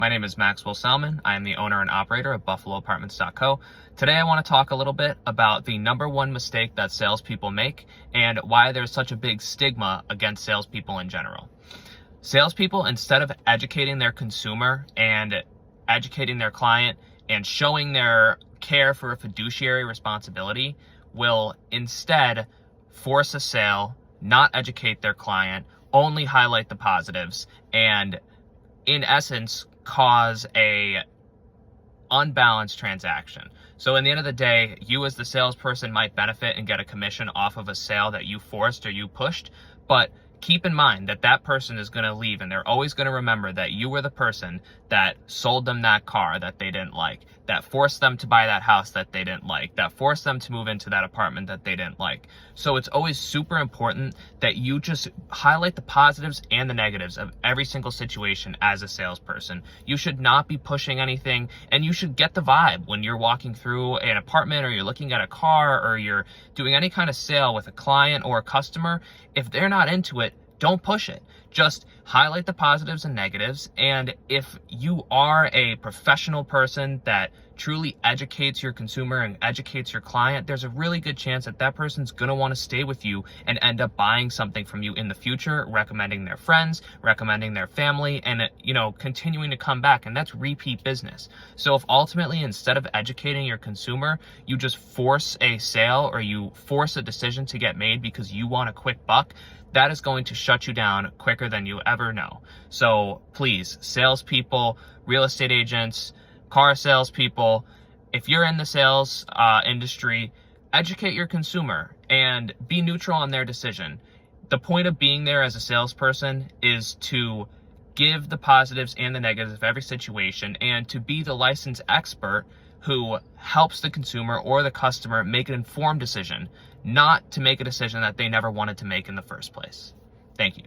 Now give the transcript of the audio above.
My name is Maxwell Salmon. I am the owner and operator of BuffaloApartments.co. Today I want to talk a little bit about the number one mistake that salespeople make and why there's such a big stigma against salespeople in general. Salespeople, instead of educating their consumer and educating their client and showing their care for a fiduciary responsibility, will instead force a sale, not educate their client, only highlight the positives, and in essence cause a unbalanced transaction. So in the end of the day, you as the salesperson might benefit and get a commission off of a sale that you forced or you pushed, but keep in mind that that person is going to leave and they're always going to remember that you were the person that sold them that car that they didn't like, that forced them to buy that house that they didn't like, that forced them to move into that apartment that they didn't like. So it's always super important that you just highlight the positives and the negatives of every single situation as a salesperson. You should not be pushing anything, and you should get the vibe when you're walking through an apartment or you're looking at a car or you're doing any kind of sale with a client or a customer. If they're not into it, don't push it. Just highlight the positives and negatives. And if you are a professional person that truly educates your consumer and educates your client, there's a really good chance that that person's going to want to stay with you and end up buying something from you in the future, recommending their friends, recommending their family, and continuing to come back. And that's repeat business. So if ultimately, instead of educating your consumer, you just force a sale or you force a decision to get made because you want a quick buck, that is going to shut you down quicker than you ever know. So please, salespeople, real estate agents, car salespeople, if you're in the sales industry, educate your consumer and be neutral on their decision. The point of being there as a salesperson is to give the positives and the negatives of every situation and to be the licensed expert who helps the consumer or the customer make an informed decision, not to make a decision that they never wanted to make in the first place. Thank you.